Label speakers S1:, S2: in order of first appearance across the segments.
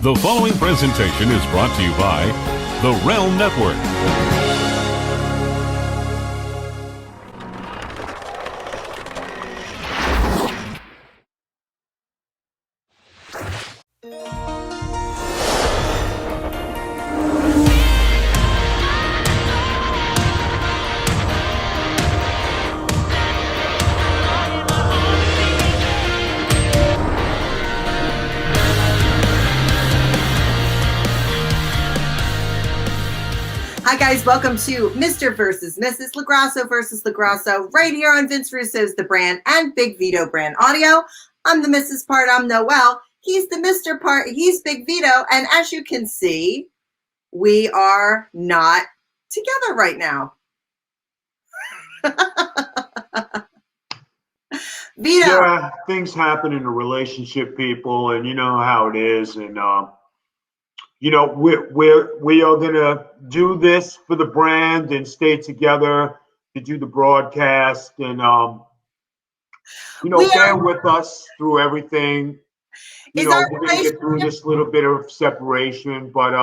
S1: The following presentation is brought to you by the Realm Network.
S2: Hi guys, welcome to Mr. versus Mrs. LaGrasso versus LaGrasso right here on Vince Russo's The Brand and Big Vito Brand Audio. I'm the Mrs. part, I'm Noelle. He's the Mr. part, he's Big Vito. And as you can see, we are not together right now. Vito.
S3: Yeah, things happen in a relationship, people, and you know how it is. And you know, we are gonna do this for the brand and stay together to do the broadcast, and you know, bear with us through everything. You know, we're gonna get through this little bit of separation, but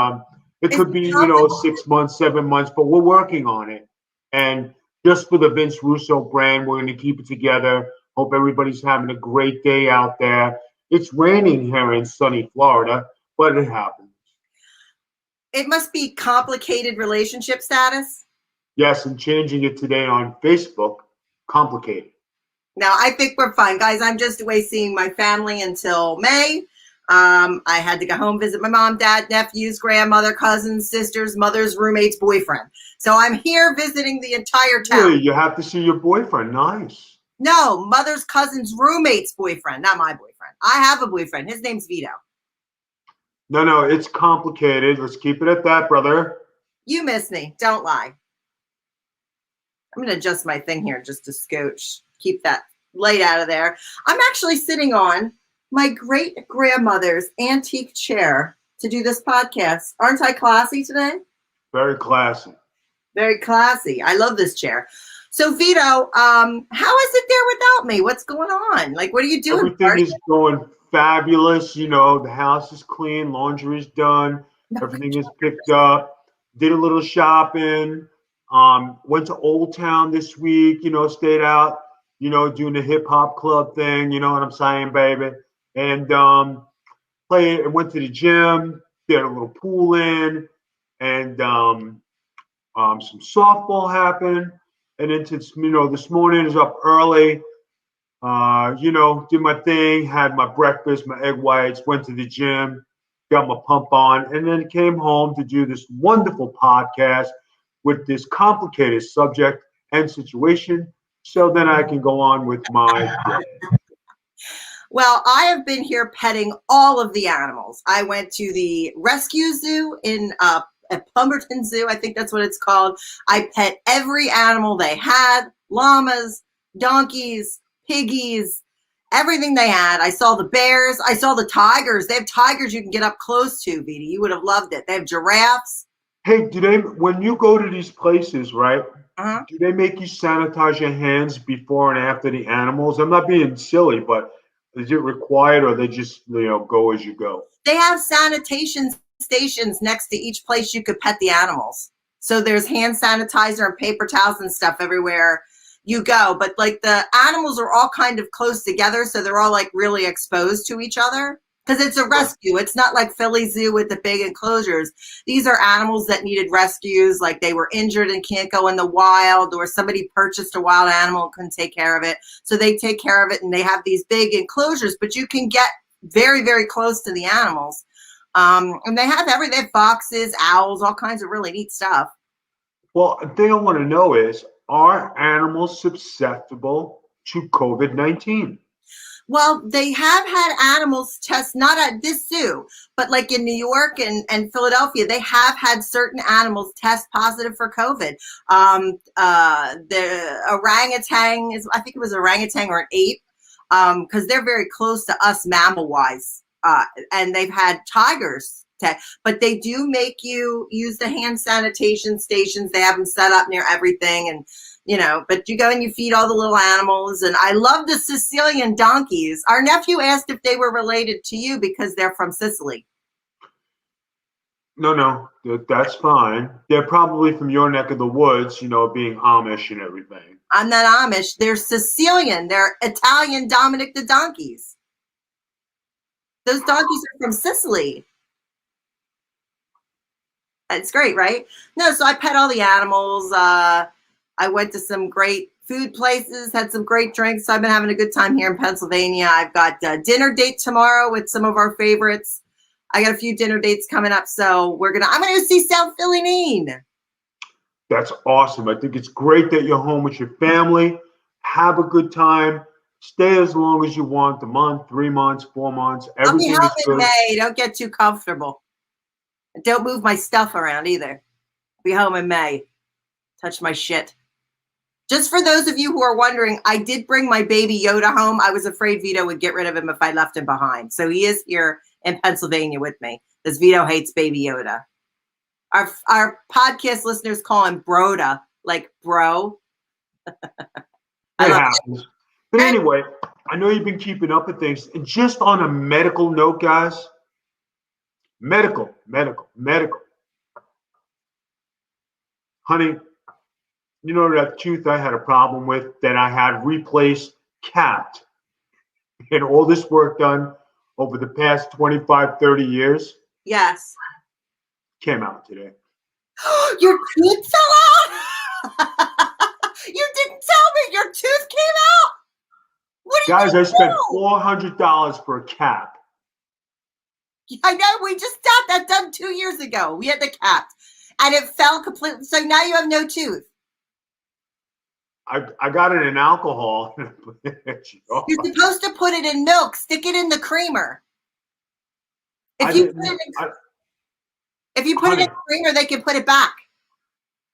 S3: it could be, you know, 6 months, 7 months, but we're working on it. And just for the Vince Russo brand, we're gonna keep it together. Hope everybody's having a great day out there. It's raining here in sunny Florida, but it happens.
S2: It must be complicated relationship status.
S3: Yes, and changing it today on Facebook, complicated.
S2: No, I think we're fine, guys. I'm just away seeing my family until May. I had to go home, visit my mom, dad, nephews, grandmother, cousins, sisters, mother's roommate's boyfriend. So I'm here visiting the entire town.
S3: Really? You have to see your boyfriend. Nice.
S2: No, mother's cousin's roommate's boyfriend, not my boyfriend. I have a boyfriend. His name's Vito.
S3: No, it's complicated. Let's keep it at that, brother.
S2: You miss me. Don't lie. I'm going to adjust my thing here just to scooch. Keep that light out of there. I'm actually sitting on my great-grandmother's antique chair to do this podcast. Aren't I classy today?
S3: Very classy.
S2: Very classy. I love this chair. So, Vito, how is it there without me? What's going on? Like, what are you doing?
S3: Everything is going fabulous. You know, the house is clean, laundry is done, everything is picked up. Did a little shopping. Went to Old Town this week. You know, stayed out. You know, doing the hip hop club thing. You know what I'm saying, baby? And went to the gym. Did a little pool in, and some softball happened. And then, you know, this morning is up early. You know, did my thing, had my breakfast, my egg whites, went to the gym, got my pump on, and then came home to do this wonderful podcast with this complicated subject and situation. So then I can go on with my day.
S2: Well, I have been here petting all of the animals. I went to the rescue zoo at Plumberton Zoo. I think that's what it's called. I pet every animal they had, llamas, donkeys, piggies, everything they had. I saw the bears. I saw the tigers. They have tigers you can get up close to, Vita. You would have loved it. They have giraffes.
S3: Hey, when you go to these places, right, do they make you sanitize your hands before and after the animals? I'm not being silly, but is it required, or they just, you know, go as you go?
S2: They have sanitation stations next to each place you could pet the animals. So there's hand sanitizer and paper towels and stuff everywhere you go. But like the animals are all kind of close together, so they're all like really exposed to each other because it's a rescue. It's not like Philly Zoo with the big enclosures. These are animals that needed rescues, like they were injured and can't go in the wild, or somebody purchased a wild animal and couldn't take care of it. So they take care of it, and they have these big enclosures, but you can get very, very close to the animals. And they have foxes, owls, all kinds of really neat stuff.
S3: Well, the thing I want to know is, are animals susceptible to COVID-19?
S2: Well, they have had animals test, not at this zoo, but like in New York and Philadelphia, they have had certain animals test positive for COVID. The orangutan I think it was orangutan or an ape, because they're very close to us mammal-wise. And they've had tigers, but they do make you use the hand sanitation stations. They have them set up near everything, and you know, but you go and you feed all the little animals. And I love the Sicilian donkeys. Our nephew asked if they were related to you because they're from Sicily.
S3: No, that's fine. They're probably from your neck of the woods, being Amish and everything.
S2: I'm not Amish. They're Sicilian. They're Italian Dominic the donkeys. Those donkeys are from Sicily. It's great, right? No, so I pet all the animals. I went to some great food places, had some great drinks. So I've been having a good time here in Pennsylvania. I've got a dinner date tomorrow with some of our favorites. I got a few dinner dates coming up, so I'm gonna go see South Philly Neen.
S3: That's awesome. I think it's great that you're home with your family. Have a good time. Stay as long as you want, a month, 3 months, 4 months. Everything
S2: I'll be home
S3: is
S2: in
S3: good.
S2: May. Don't get too comfortable. Don't move my stuff around either. Be home in May. Touch my shit. Just for those of you who are wondering, I did bring my baby Yoda home. I was afraid Vito would get rid of him if I left him behind. So he is here in Pennsylvania with me, because Vito hates baby Yoda. Our podcast listeners call him Broda, like bro.
S3: It happens. But anyway, I know you've been keeping up with things. And just on a medical note, guys, medical. Honey, you know that tooth I had a problem with that I had replaced, capped, and all this work done over the past 25, 30 years?
S2: Yes.
S3: Came out today.
S2: Your tooth fell out? You didn't tell me your tooth came out? What do you
S3: Guys, I spent
S2: do?
S3: $400 for a cap.
S2: I know, we just got that done 2 years ago. We had the capped, and it fell completely. So now you have no tooth.
S3: I got it in alcohol.
S2: You're supposed to put it in milk. Stick it in the creamer. If you put it in creamer, they can put it back.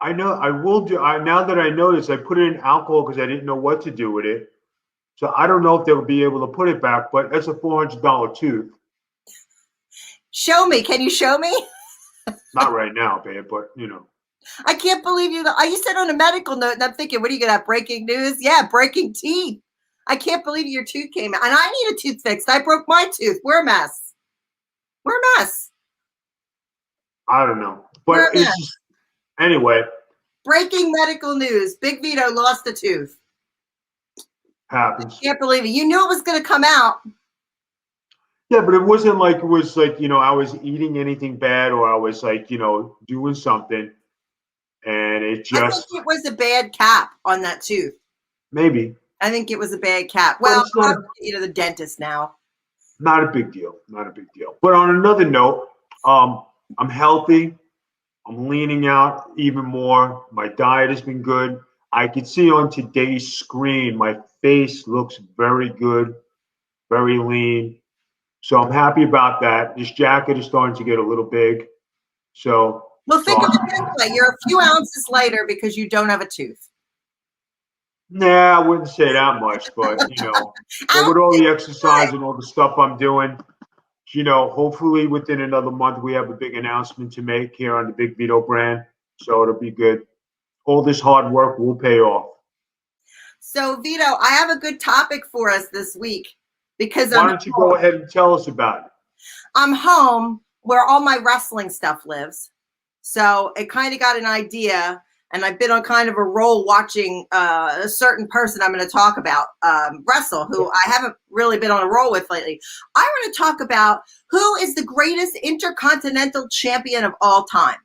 S3: I know. I will do. Now that I know this, I put it in alcohol because I didn't know what to do with it. So I don't know if they'll be able to put it back. But that's a $400 tooth.
S2: Show me. Can you show me?
S3: Not right now, babe. But
S2: I can't believe you. You said on a medical note, and I'm thinking, what are you gonna have? Breaking news? Yeah, breaking teeth. I can't believe your tooth came out, and I need a tooth fixed. I broke my tooth. We're a mess. We're a mess.
S3: I don't know, but it's just, anyway.
S2: Breaking medical news: Big Vito lost a tooth.
S3: Happens.
S2: Can't believe it. You knew it was going to come out.
S3: Yeah, but it wasn't like I was eating anything bad or I was doing something, and it just.
S2: I think it was a bad cap on that tooth.
S3: Maybe.
S2: I think it was a bad cap. Well, I'll get you to the dentist now.
S3: Not a big deal. Not a big deal. But on another note, I'm healthy. I'm leaning out even more. My diet has been good. I can see on today's screen, my face looks very good, very lean. So I'm happy about that. This jacket is starting to get a little big. So.
S2: Well, think of it this way. You're a few ounces lighter because you don't have a tooth.
S3: Nah, I wouldn't say that much, but but with all the exercise and all the stuff I'm doing, hopefully within another month we have a big announcement to make here on the Big Vito brand. So it'll be good. All this hard work will pay off.
S2: So Vito, I have a good topic for us this week because
S3: why don't you go ahead and tell us about it? I'm
S2: home where all my wrestling stuff lives. So it kind of got an idea. And I've been on kind of a roll watching a certain person I'm going to talk about wrestle, who I haven't really been on a roll with lately. I want to talk about who is the greatest intercontinental champion of all time.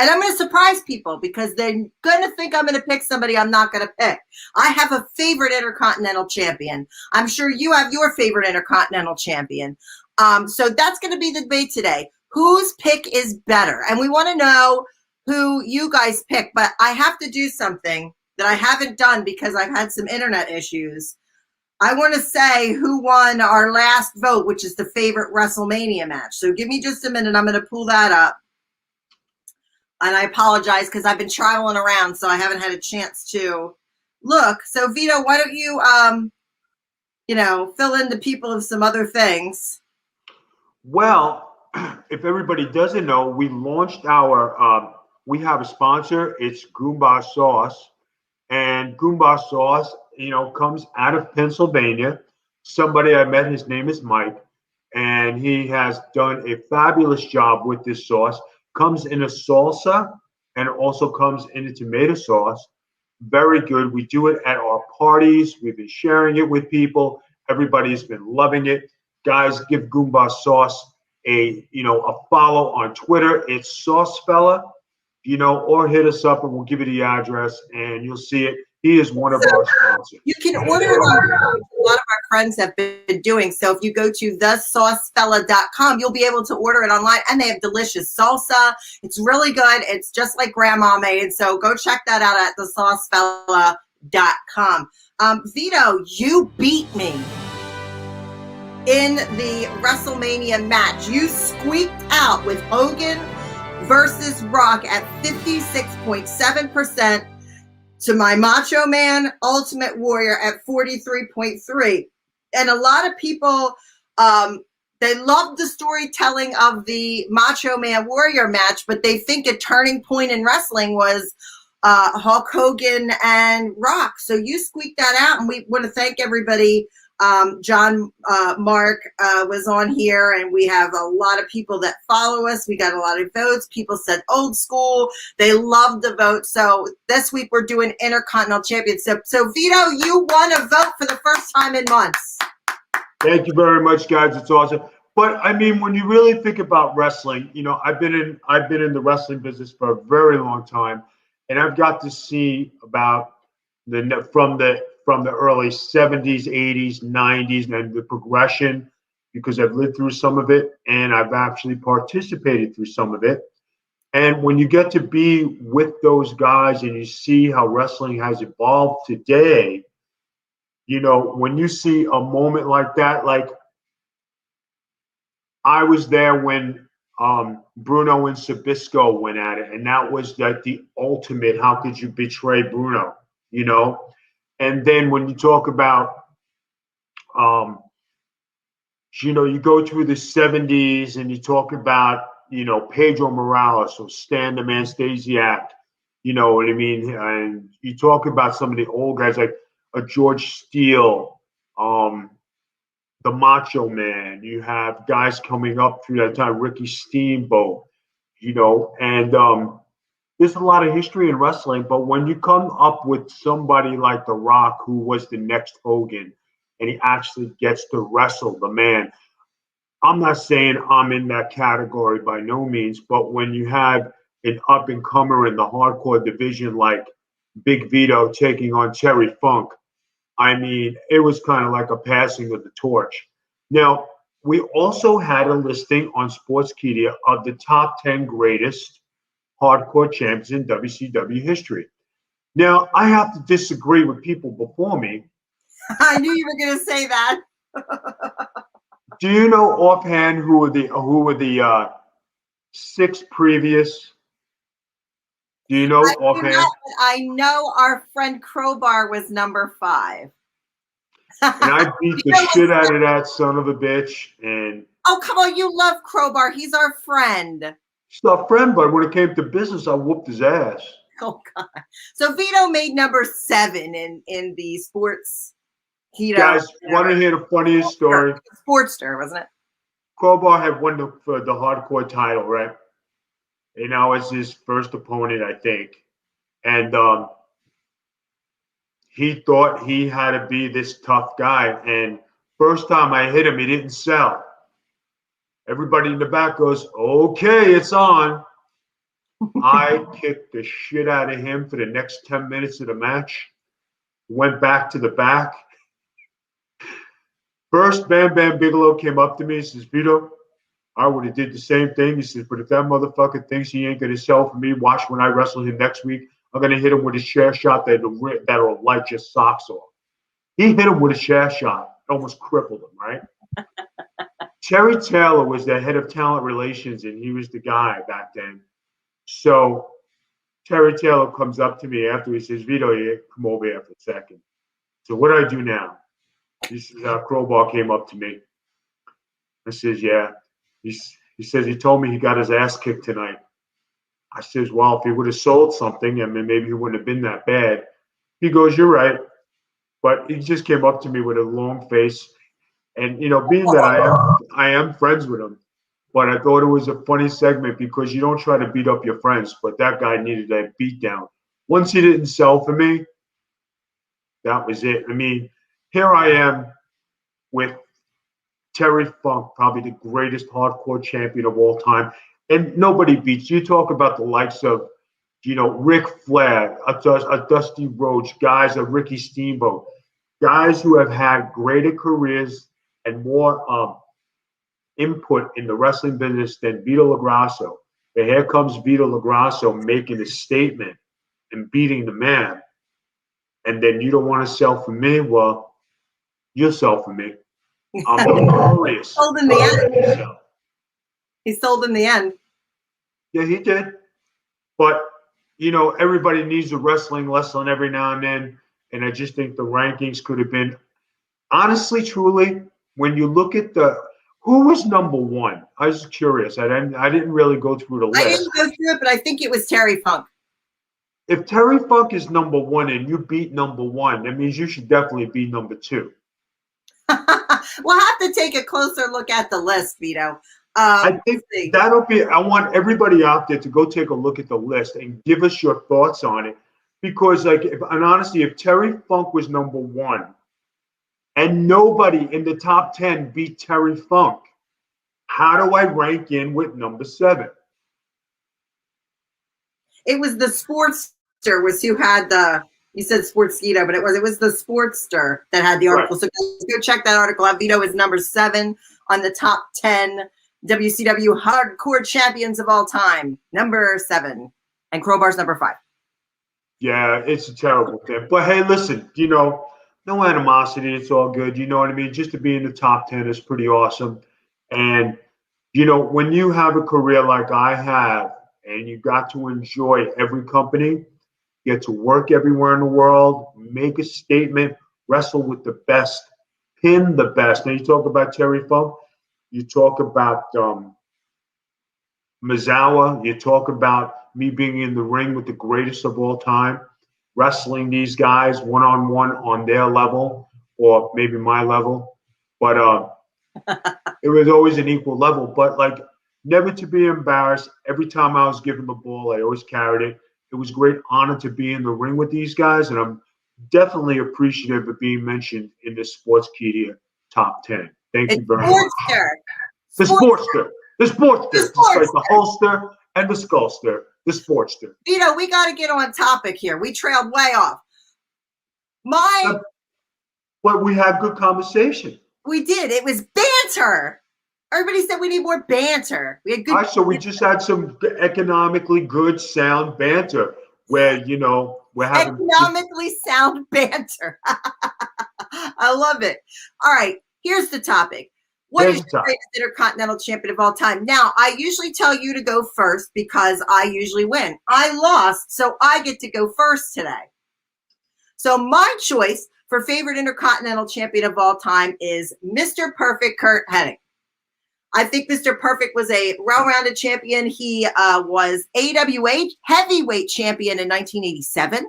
S2: And I'm going to surprise people because they're going to think I'm going to pick somebody I'm not going to pick. I have a favorite intercontinental champion. I'm sure you have your favorite intercontinental champion. So that's going to be the debate today. Whose pick is better? And we want to know who you guys pick, but I have to do something that I haven't done because I've had some internet issues. I want to say who won our last vote, which is the favorite WrestleMania match. So give me just a minute. I'm going to pull that up. And I apologize because I've been traveling around, so I haven't had a chance to look. So Vito, why don't you, fill in the people of some other things?
S3: Well, if everybody doesn't know, we launched our we have a sponsor. It's Goomba Sauce, and Goomba Sauce, comes out of Pennsylvania. Somebody I met, his name is Mike, and he has done a fabulous job with this sauce. Comes in a salsa and it also comes in a tomato sauce. Very good. We do it at our parties. We've been sharing it with people. Everybody's been loving it. Guys, give Goomba Sauce a follow on Twitter. It's Sauce Fella, or hit us up and we'll give you the address and you'll see it. He is one of our sponsors.
S2: You can order it online, which a lot of our friends have been doing. So if you go to thesaucefella.com, you'll be able to order it online. And they have delicious salsa. It's really good. It's just like Grandma made. So go check that out at thesaucefella.com. Vito, you beat me in the WrestleMania match. You squeaked out with Hogan versus Rock at 56.7%. to my Macho Man Ultimate Warrior at 43.3. And a lot of people, they love the storytelling of the Macho Man Warrior match, but they think a turning point in wrestling was Hulk Hogan and Rock. So you squeaked that out, and we want to thank everybody. John Mark was on here, and we have a lot of people that follow us. We got a lot of votes. People said old school. They loved the vote. So this week we're doing Intercontinental Championship. So Vito, you won a vote for the first time in months.
S3: Thank you very much, guys. It's awesome. But I mean, when you really think about wrestling, I've been in the wrestling business for a very long time, and I've got to see about from the early 70s, 80s, 90s, and the progression, because I've lived through some of it and I've actually participated through some of it. And when you get to be with those guys and you see how wrestling has evolved today, when you see a moment like that, like I was there when Bruno and Sabisco went at it, and that was like the ultimate, how could you betray Bruno, And then when you talk about, you go through the 70s and you talk about, Pedro Morales or Stan the Man Stasiak, you know what I mean? And you talk about some of the old guys like George Steele, the Macho Man. You have guys coming up through that time, Ricky Steamboat, and there's a lot of history in wrestling, but when you come up with somebody like The Rock, who was the next Hogan, and he actually gets to wrestle the man, I'm not saying I'm in that category by no means, but when you have an up-and-comer in the hardcore division like Big Vito taking on Terry Funk, I mean, it was kind of like a passing of the torch. Now, we also had a listing on Sportskeeda of the top 10 greatest hardcore champions in WCW history. Now, I have to disagree with people before me.
S2: I knew you were going to say that.
S3: Do you know offhand who were the 6 previous? Do you know offhand?
S2: I know our friend Crowbar was number 5.
S3: And I beat the shit out of that son of a bitch. And
S2: oh, come on, you love Crowbar. He's our friend.
S3: He's our friend, but when it came to business, I whooped his ass.
S2: Oh God! So Vito made number 7 in the sports.
S3: Guys, want to hear the funniest story?
S2: Sportster, wasn't it?
S3: Crowbar had won the hardcore title, right? And that was his first opponent, I think. And he thought he had to be this tough guy. And first time I hit him, he didn't sell. Everybody in the back goes, okay, it's on. I kicked the shit out of him for the next 10 minutes of the match. Went back to the back. First, Bam Bam Bigelow came up to me and says, Vito, I would have did the same thing. He says, but if that motherfucker thinks he ain't going to sell for me, watch when I wrestle him next week. I'm going to hit him with a chair shot that'll light your socks off. He hit him with a chair shot. Almost crippled him, right? Terry Taylor was the head of talent relations, and he was the guy back then. So Terry Taylor comes up to me after. He says, Vito, you come over here for a second. So what do I do now? He says, Crowbar came up to me. I says, yeah. He says, he told me he got his ass kicked tonight. I says, well, if he would have sold something, I mean, maybe he wouldn't have been that bad. He goes, you're right. But he just came up to me with a long face. And, being that I am friends with him, But I thought it was a funny segment because you don't try to beat up your friends, but that guy needed that beat down. Once he didn't sell for me, that was it. I mean, here I am with Terry Funk, probably the greatest hardcore champion of all time. And nobody beats. You talk about the likes of, Ric Flair, a Dusty Rhodes, guys, a Ricky Steamboat, guys who have had greater careers and more input in the wrestling business than Vito LaGrasso. But here comes Vito LaGrasso making a statement and beating the man. And then you don't want to sell for me? Well, you'll sell for me. I'm notorious.
S2: Sold in the end. He sold in the end.
S3: Yeah, he did. But, everybody needs a wrestling lesson every now and then. And I just think the rankings could have been, honestly, truly, when you look at who was number one? I was curious. I didn't really go through the list.
S2: I didn't go through it, but I think it was Terry Funk.
S3: If Terry Funk is number one and you beat number one, that means you should definitely be number two.
S2: We'll have to take a closer look at the list, Vito.
S3: I think that'll be, I want everybody out there to go take a look at the list and give us your thoughts on it. Because, and honestly, if Terry Funk was number one and nobody in the top 10 beat Terry Funk, how do I rank in with number 7?
S2: It was the Sportster was who had you said Sportskeeda, but it was the Sportster that had the article. Right. So go check that article out. Vito is number 7 on the top 10 WCW hardcore champions of all time. Number 7. And Crowbar's number 5.
S3: Yeah, it's a terrible thing. But hey, listen, no animosity. It's all good. You know what I mean? Just to be in the top 10 is pretty awesome. And, when you have a career like I have and you got to enjoy every company, get to work everywhere in the world, make a statement, wrestle with the best, pin the best. Now you talk about Terry Funk, you talk about Mizawa, you talk about me being in the ring with the greatest of all time, wrestling these guys one-on-one on their level or maybe my level. But it was always an equal level. But, never to be embarrassed. Every time I was given the ball, I always carried it. It was a great honor to be in the ring with these guys, and I'm definitely appreciative of being mentioned in the Sportskeeda top 10. Thank you very much. The Sportster. Just like the holster and the skullster. The Sportster.
S2: Vito, we got to get on topic here. We trailed way off.
S3: But we had good conversation.
S2: We did. It was banter. Everybody said we need more banter. We had good.
S3: All right, so we just had some economically good, sound banter where, we're having
S2: economically sound banter. I love it. All right, here's the topic. What is the greatest Intercontinental Champion of all time? Now, I usually tell you to go first because I usually win. I lost, so I get to go first today. So my choice for favorite Intercontinental Champion of all time is Mr. Perfect Curt Hennig. I think Mr. Perfect was a well-rounded champion. He was AWA heavyweight champion in 1987.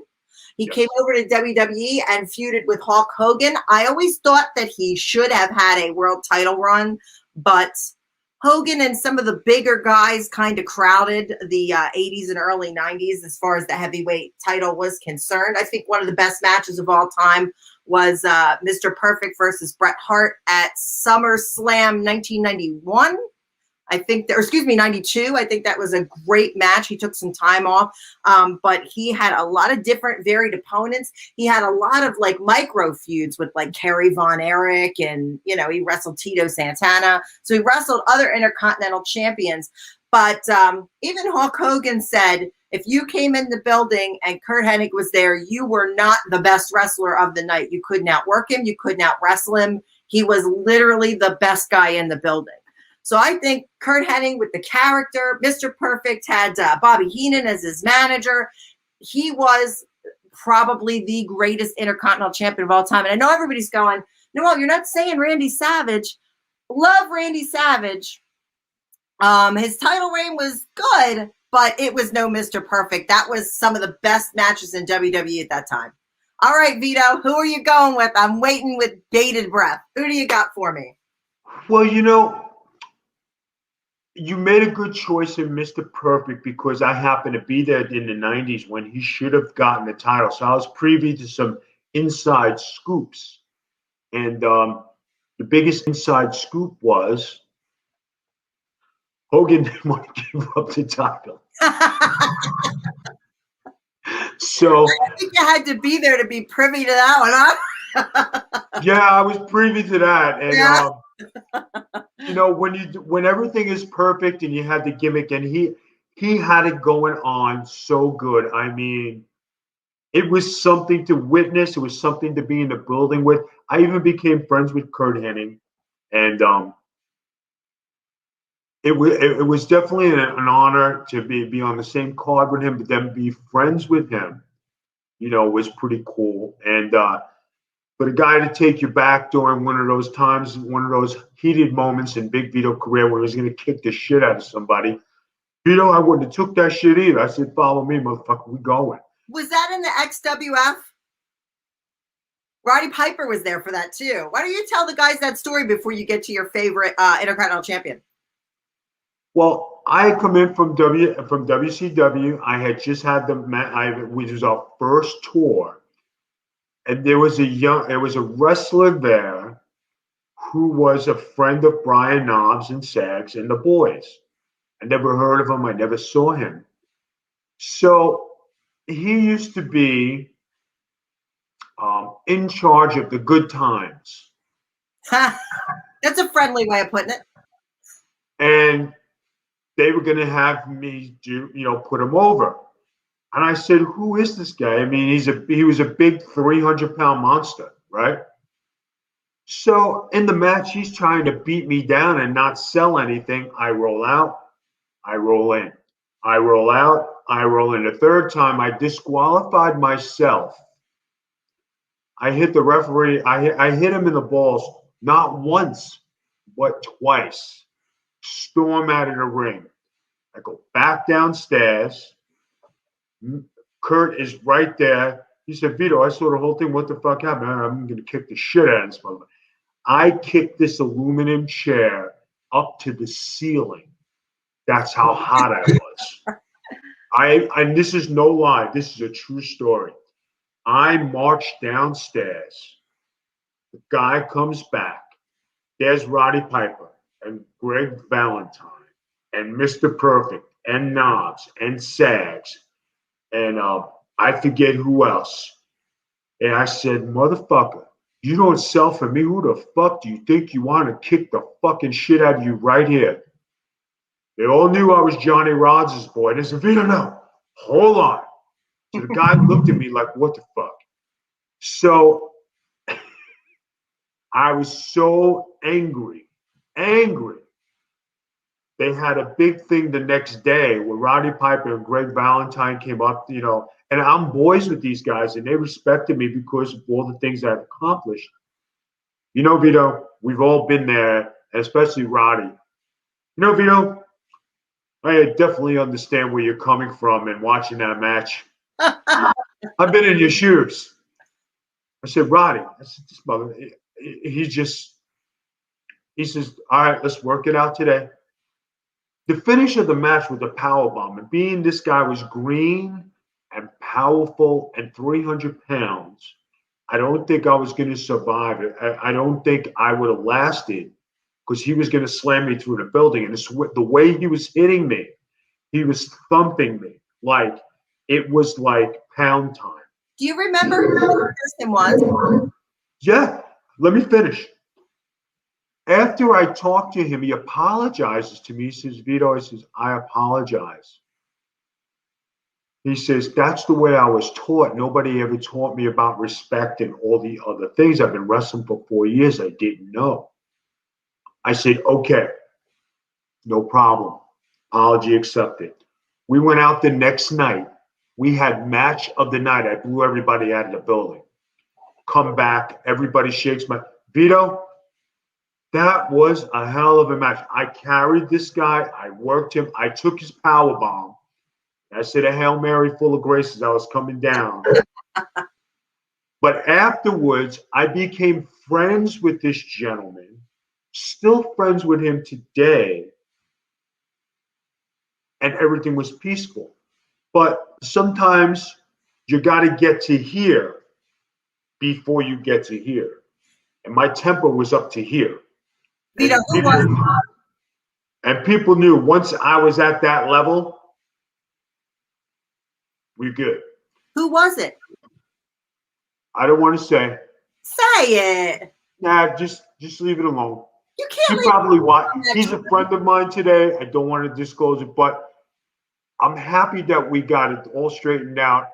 S2: He came over to WWE and feuded with Hulk Hogan. I always thought that he should have had a world title run, but Hogan and some of the bigger guys kind of crowded the 80s and early 90s as far as the heavyweight title was concerned. I think one of the best matches of all time was Mr. Perfect versus Bret Hart at SummerSlam 1991. 92. I think that was a great match. He took some time off, but he had a lot of different varied opponents. He had a lot of micro feuds with Kerry Von Erich, and he wrestled Tito Santana. So he wrestled other Intercontinental champions. But even Hulk Hogan said, if you came in the building and Curt Hennig was there, you were not the best wrestler of the night. You couldn't outwork him. You couldn't out-wrestle him. He was literally the best guy in the building. So I think Curt Hennig with the character, Mr. Perfect had Bobby Heenan as his manager. He was probably the greatest Intercontinental champion of all time. And I know everybody's going, no, you're not saying Randy Savage. Love Randy Savage. His title reign was good, but it was no Mr. Perfect. That was some of the best matches in WWE at that time. All right, Vito, who are you going with? I'm waiting with bated breath. Who do you got for me?
S3: Well, you made a good choice in Mr. Perfect because I happened to be there in the 90s when he should have gotten the title. So I was privy to some inside scoops. And the biggest inside scoop was Hogan didn't want to give up the title. So
S2: I think you had to be there to be privy to that one, huh?
S3: yeah, I was privy to that. And
S2: Yeah.
S3: you know, when everything is perfect and you had the gimmick, and he had it going on so good. I mean, it was something to witness. It was something to be in the building with. I even became friends with Kurt Hennig, and it was definitely an honor to be on the same card with him, but then be friends with him. You know, was pretty cool. And for a guy to take you back during one of those times, one of those heated moments in Big Vito career where he was going to kick the shit out of somebody. Vito, I wouldn't have took that shit either. I said, follow me, motherfucker. We going.
S2: Was that in the XWF? Roddy Piper was there for that too. Why don't you tell the guys that story before you get to your favorite Intercontinental Champion?
S3: Well, I had come in from WCW. I had just had which was our first tour, and there was a wrestler there who was a friend of Brian Knobs and Sags and the boys. I never heard of him. I never saw him. So he used to be in charge of the good times.
S2: That's a friendly way of putting it.
S3: And they were going to have me put him over. And I said, who is this guy? I mean, he was a big 300-pound monster, right? So in the match, he's trying to beat me down and not sell anything. I roll out, I roll in. I roll out, I roll in. The third time, I disqualified myself. I hit the referee. I hit him in the balls, not once, but twice. Storm out of the ring. I go back downstairs. Kurt is right there. He said, Vito, I saw the whole thing. What the fuck happened? I'm going to kick the shit out of this motherfucker. I kicked this aluminum chair up to the ceiling. That's how hot I was. And this is no lie. This is a true story. I marched downstairs. The guy comes back. There's Roddy Piper and Greg Valentine and Mr. Perfect and Knobs and Sags and I forget who else. And I said, motherfucker, you don't sell for me. Who the fuck do you think you want to kick the fucking shit out of you right here? They all knew I was Johnny Rods' boy. They said, Vito, no, hold on. So the guy looked at me like, what the fuck? So I was so angry. They had a big thing the next day where Roddy Piper and Greg Valentine came up, and I'm boys with these guys, and they respected me because of all the things I've accomplished. Vito, we've all been there, especially Roddy. Vito, I definitely understand where you're coming from and watching that match. I've been in your shoes. I said, Roddy, I said, this mother, he says, all right, let's work it out today. The finish of the match with the powerbomb, and being this guy was green and powerful and 300 pounds, I don't think I was going to survive it. I don't think I would have lasted because he was going to slam me through the building. And the way he was hitting me, he was thumping me like it was like pound time.
S2: Do you remember who the person was?
S3: Yeah, let me finish. After I talked to him, he apologizes to me. He says, Vito, he says, I apologize. He says, that's the way I was taught. Nobody ever taught me about respect and all the other things. I've been wrestling for 4 years. I didn't know. I said, okay, no problem. Apology accepted. We went out the next night. We had match of the night. I blew everybody out of the building. Come back. Everybody shakes my Vito. That was a hell of a match. I carried this guy. I worked him. I took his power bomb. I said a Hail Mary full of grace as I was coming down. But afterwards, I became friends with this gentleman, still friends with him today. and everything was peaceful. But sometimes you got to get to here before you get to here. And my temper was up to here.
S2: Vito, who was it?
S3: And people knew once I was at that level, we're good.
S2: Who was it?
S3: I don't want to say.
S2: Say it.
S3: Nah, just leave it alone.
S2: You can't.
S3: He probably watched. He's a friend of mine today. I don't want to disclose it, but I'm happy that we got it all straightened out.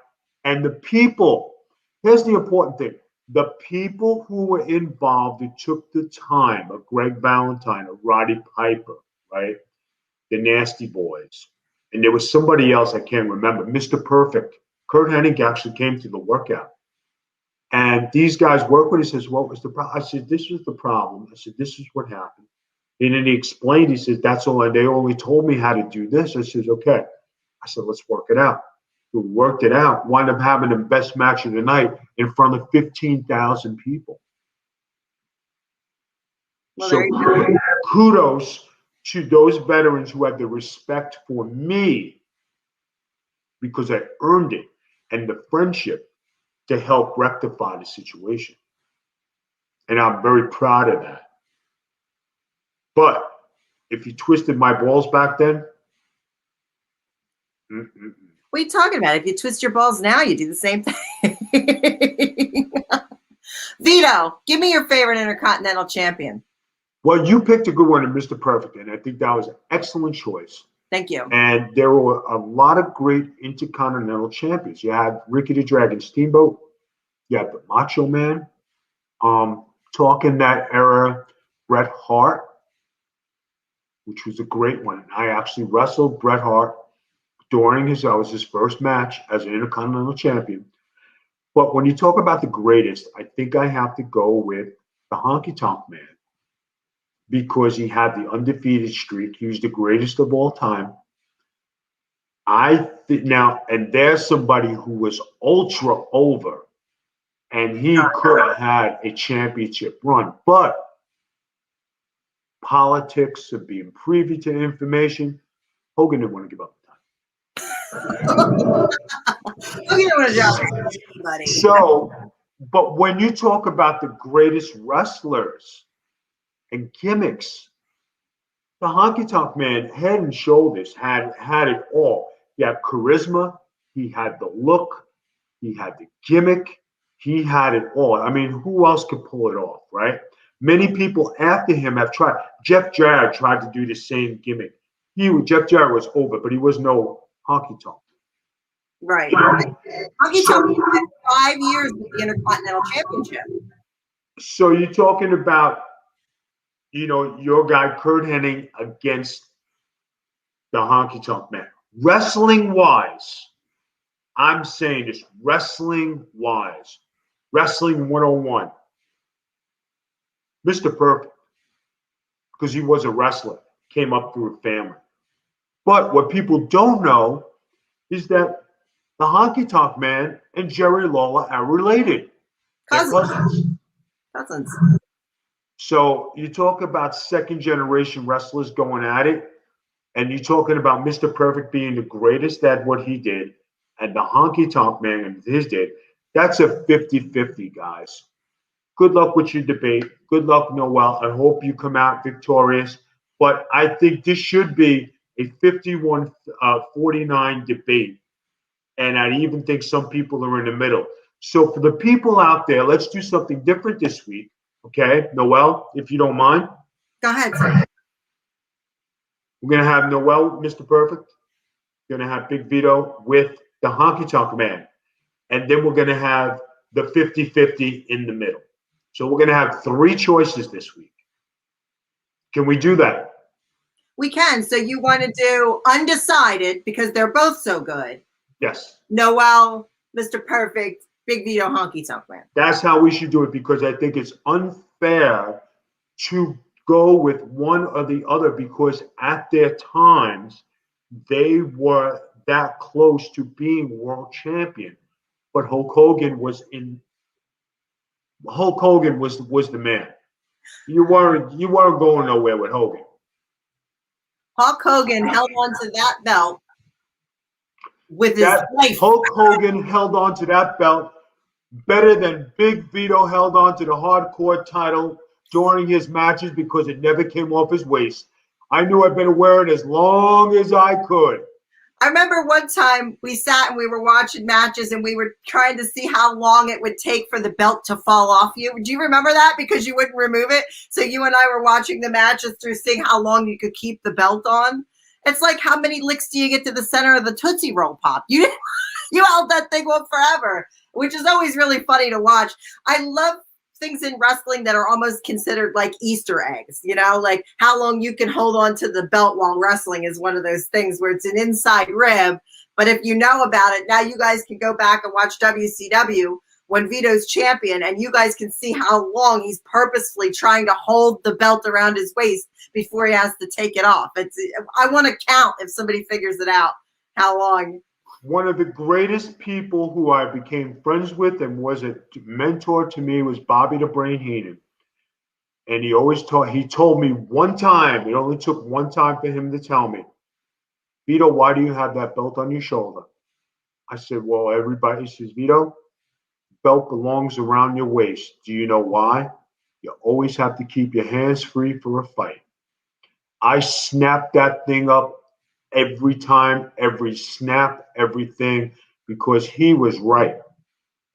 S3: And the people, here's the important thing. The people who were involved who took the time, a Greg Valentine, a Roddy Piper, right? The Nasty Boys. And there was somebody else I can't remember. Mr. Perfect. Kurt Hennig actually came to the workout. And these guys work with. He says, what was the problem? I said, this was the problem. I said, this is what happened. And then he explained, he said, that's all. And they only told me how to do this. I said, okay. I said, let's work it out. We worked it out. Wound up having the best match of the night in front of 15,000 people.
S2: Well,
S3: So kudos to those veterans who had the respect for me because I earned it and the friendship to help rectify the situation. And I'm very proud of that. But if you twisted my balls back then,
S2: what are you talking about? If you twist your balls now, you do the same thing. Vito, give me your favorite Intercontinental Champion.
S3: Well, you picked a good one in Mr. Perfect, and I think that was an excellent choice.
S2: Thank you.
S3: And there were a lot of great Intercontinental Champions. You had Ricky the Dragon Steamboat. You had the Macho Man. Talking that era, Bret Hart, which was a great one. I actually wrestled Bret Hart during his first match as an Intercontinental Champion. But when you talk about the greatest, I think I have to go with the Honky Tonk Man because he had the undefeated streak. He was the greatest of all time. Now, and there's somebody who was ultra over, and he could have had a championship run. But politics of being privy to information, Hogan didn't want to give up the time. So, but when you talk about the greatest wrestlers and gimmicks, the Honky Tonk Man, head and shoulders, had it all. He had charisma, he had the look, he had the gimmick, he had it all. I mean, who else could pull it off, right? Many people after him have tried. Jeff Jarrett tried to do the same gimmick. Jeff Jarrett was over, but he was no Honky Tonk.
S2: Right. Honky Tonk had 5 years with the Intercontinental Championship.
S3: So you're talking about, your guy Kurt Hennig against the Honky Tonk Man. Wrestling-wise, I'm saying this, wrestling-wise, Wrestling 101, Mr. Perfect, because he was a wrestler, came up through a family. But what people don't know is that the Honky Tonk Man and Jerry Lawler are related.
S2: Cousins.
S3: So you talk about second generation wrestlers going at it, and you're talking about Mr. Perfect being the greatest at what he did, and the Honky Tonk Man and his did. That's a 50-50, guys. Good luck with your debate. Good luck, Noel. I hope you come out victorious. But I think this should be a 51-49 debate. And I even think some people are in the middle. So for the people out there, let's do something different this week. Okay, Noel, if you don't mind.
S2: Go ahead, sir.
S3: We're going to have Noel, Mr. Perfect. We're going to have Big Vito with the Honky Tonk Man. And then we're going to have the 50-50 in the middle. So we're going to have 3 choices this week. Can we do that?
S2: We can. So you want to do undecided because they're both so good.
S3: Yes.
S2: Noel, Mr. Perfect, Big Vito, Honky Tonk Man.
S3: That's how we should do it because I think it's unfair to go with one or the other because at their times they were that close to being world champion. But Hulk Hogan was the man. You weren't going nowhere with Hogan.
S2: Hulk Hogan held on to that belt with his
S3: That
S2: life.
S3: Hulk Hogan held on to that belt better than Big Vito held on to the hardcore title during his matches because it never came off his waist. I knew I'd better wear it as long as I could.
S2: I remember one time we sat and we were watching matches and we were trying to see how long it would take for the belt to fall off you. Do you remember that? Because you wouldn't remove it. So you and I were watching the matches through seeing how long you could keep the belt on. It's like, how many licks do you get to the center of the Tootsie Roll Pop? You held that thing on forever, which is always really funny to watch. I love things in wrestling that are almost considered like Easter eggs, like how long you can hold on to the belt while wrestling is one of those things where it's an inside rib. But if you know about it, now you guys can go back and watch WCW when Vito's champion, and you guys can see how long he's purposefully trying to hold the belt around his waist before he has to take it off. I want to count if somebody figures it out, how long.
S3: One of the greatest people who I became friends with and was a mentor to me was Bobby the Brain Heenan. And he told me one time, it only took one time for him to tell me, Vito, why do you have that belt on your shoulder? I said, well, everybody says, Vito, belt belongs around your waist. Do you know why? You always have to keep your hands free for a fight. I snapped that thing up every time, every snap, everything, because he was right.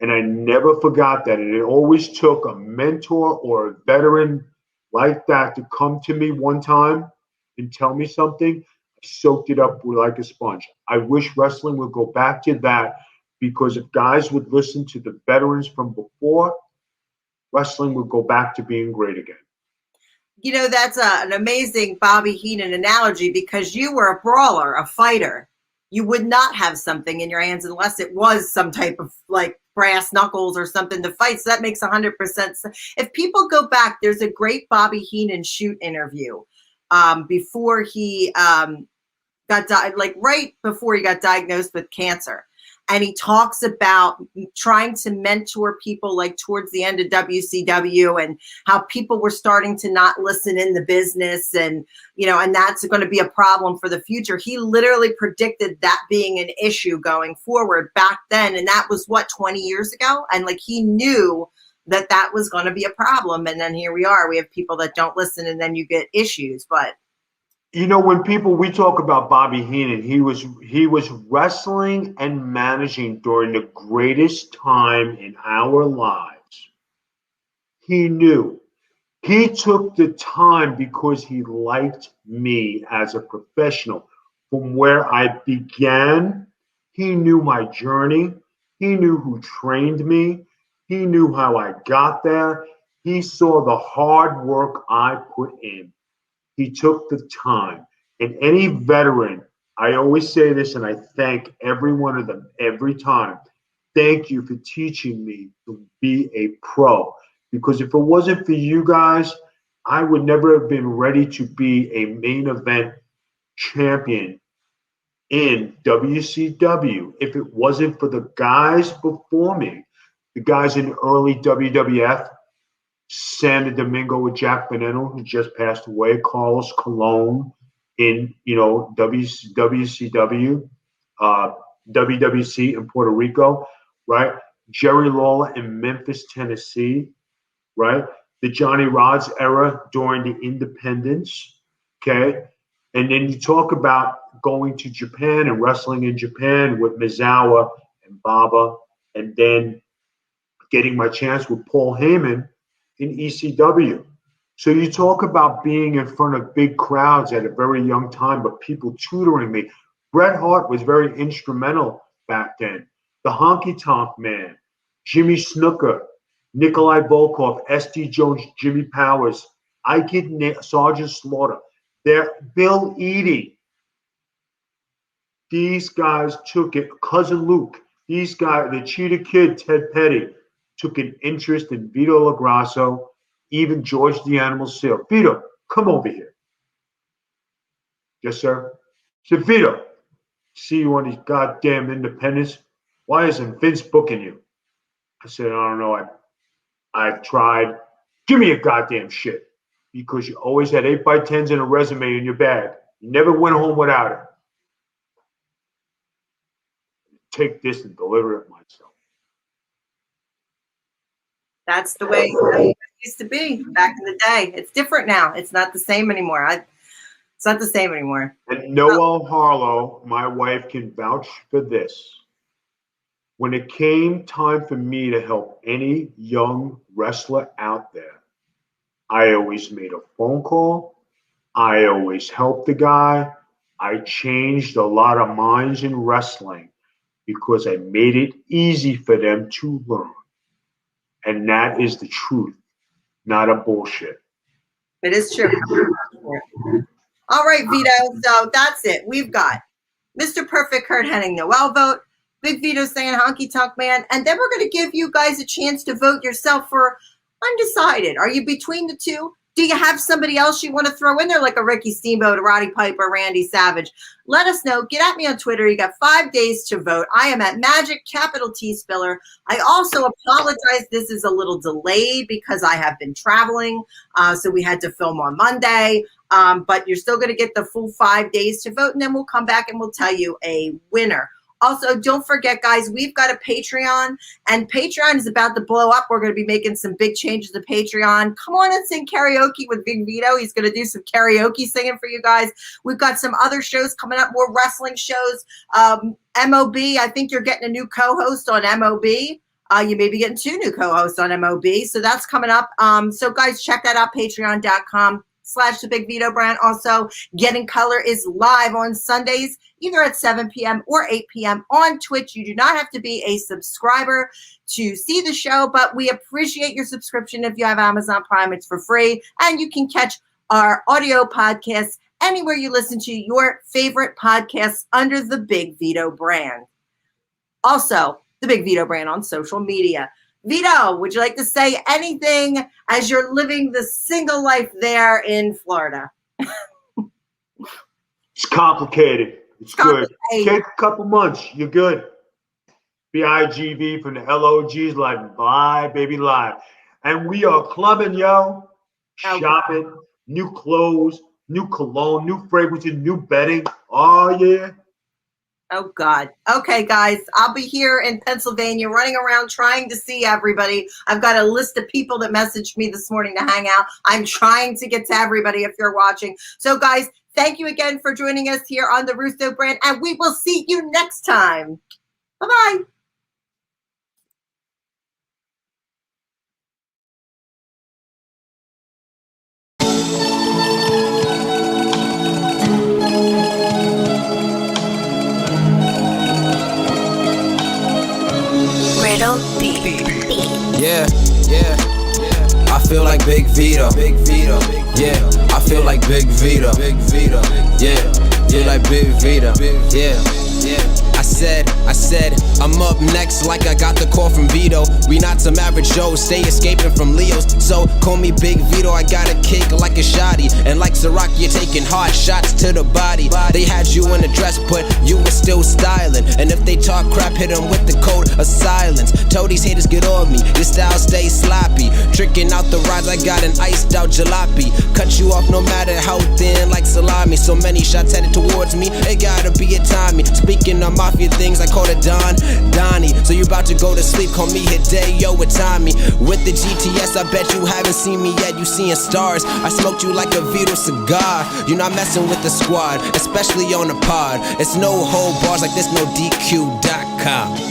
S3: And I never forgot that. And it always took a mentor or a veteran like that to come to me one time and tell me something. I soaked it up like a sponge. I wish wrestling would go back to that, because if guys would listen to the veterans from before, wrestling would go back to being great again.
S2: That's an amazing Bobby Heenan analogy, because you were a brawler, a fighter. You would not have something in your hands unless it was some type of like brass knuckles or something to fight. So that makes 100% sense. If people go back, there's a great Bobby Heenan shoot interview before he right before he got diagnosed with cancer. And he talks about trying to mentor people like towards the end of WCW, and how people were starting to not listen in the business, and and that's going to be a problem for the future. He literally predicted that being an issue going forward back then, and that was 20 years ago, and like he knew that was going to be a problem. And then here we are, we have people that don't listen, and then you get issues. But
S3: when we talk about Bobby Heenan, he was wrestling and managing during the greatest time in our lives. He knew. He took the time because he liked me as a professional. From where I began, he knew my journey. He knew who trained me. He knew how I got there. He saw the hard work I put in. He took the time. And any veteran, I always say this, and I thank every one of them every time. Thank you for teaching me to be a pro. Because if it wasn't for you guys, I would never have been ready to be a main event champion in WCW if it wasn't for the guys before me, the guys in early WWF. Santo Domingo with Jack Veneno, who just passed away, Carlos Colon in WCW, WWC in Puerto Rico, right? Jerry Lawler in Memphis, Tennessee, right? The Johnny Rods era during the independence, okay? And then you talk about going to Japan and wrestling in Japan with Misawa and Baba, and then getting my chance with Paul Heyman in ECW. So you talk about being in front of big crowds at a very young time, but people tutoring me. Bret Hart was very instrumental back then. The Honky Tonk Man, Jimmy Snooker, Nikolai Volkov, S.D. Jones, Jimmy Powers, Sergeant Slaughter, Bill Eadie. These guys took it. Cousin Luke, these guys, the Cheetah Kid, Ted Petty, took an interest in Vito LaGrasso, even George the Animal Seal. Vito, come over here. Yes, sir. I said, Vito, see you on these goddamn independents. Why isn't Vince booking you? I said, I don't know. I've tried. Give me a goddamn shit. Because you always had 8x10s and a resume in your bag. You never went home without it. Take this and deliver it myself.
S2: That's the way it used to be back in the day. It's different now. It's not the same anymore. It's not the same anymore.
S3: And Noelle Harlow, my wife, can vouch for this. When it came time for me to help any young wrestler out there, I always made a phone call. I always helped the guy. I changed a lot of minds in wrestling because I made it easy for them to learn. And that is the truth, not a bullshit.
S2: It is true. All right, Vito. So that's it. We've got Mr. Perfect, Kurt Hennig, Noelle vote. Big Vito saying honky tonk man. And then we're going to give you guys a chance to vote yourself for undecided. Are you between the two? Do you have somebody else you want to throw in there, like a Ricky Steamboat, a Roddy Piper, Randy Savage? Let us know. Get at me on Twitter. You got 5 days to vote. I am at Magic Capital T Spiller. I also apologize. This is a little delayed because I have been traveling. So we had to film on Monday. But you're still going to get the full 5 days to vote. And then we'll come back and we'll tell you a winner. Also, don't forget, guys, we've got a Patreon, and Patreon is about to blow up. We're going to be making some big changes to Patreon. Come on and sing karaoke with Big Vito. He's going to do some karaoke singing for you guys. We've got some other shows coming up, more wrestling shows. MOB, I think you're getting a new co-host on MOB. You may be getting 2 new co-hosts on MOB, so that's coming up. So, guys, check that out, patreon.com/The Big Vito Brand. Also, Getting Color is live on Sundays, either at 7 p.m. or 8 p.m. on Twitch. You do not have to be a subscriber to see the show, but we appreciate your subscription. If you have Amazon Prime, it's for free. And you can catch our audio podcasts anywhere you listen to your favorite podcasts under the Big Vito Brand. Also, the Big Vito Brand on social media. Vito, would you like to say anything as you're living the single life there in Florida?
S3: It's complicated. It's good. Take a couple months. You're good. BIGV from the LOGs, like live, baby, live. And we are clubbing, yo. Shopping, new clothes, new cologne, new fragrances, new bedding. Oh, yeah.
S2: Oh, God. Okay, guys, I'll be here in Pennsylvania running around trying to see everybody. I've got a list of people that messaged me this morning to hang out. I'm trying to get to everybody if you're watching. So, guys, thank you again for joining us here on the Russo Brand, and we will see you next time. Bye-bye.
S4: Yeah, yeah, yeah. I feel like Big Vito. Big Vito. Yeah, I feel like Big Vito. Big Vito. Yeah, feel like Big Vito. Yeah, yeah. I said, I'm up next like I got the call from Vito. We not some average Joes, stay escaping from Leos. So call me Big Vito, I got a kick like a shotty. And like Ciroc, you're taking hard shots to the body. They had you in a dress, but you were still styling. And if they talk crap, hit them with the code of silence. Tell these haters get off me, your style stay sloppy. Tricking out the rides, I got an iced out jalopy. Cut you off no matter how thin, like salami. So many shots headed towards me, it gotta be a Tommy. Speaking of mafia things, I call it Donnie. So you about to go to sleep, call me Hideo with Tommy. With the GTS, I bet you haven't seen me yet, you seeing stars. I smoked you like a Vito cigar. You're not messing with the squad, especially on the pod. It's no hold bars like this, no DQ.com.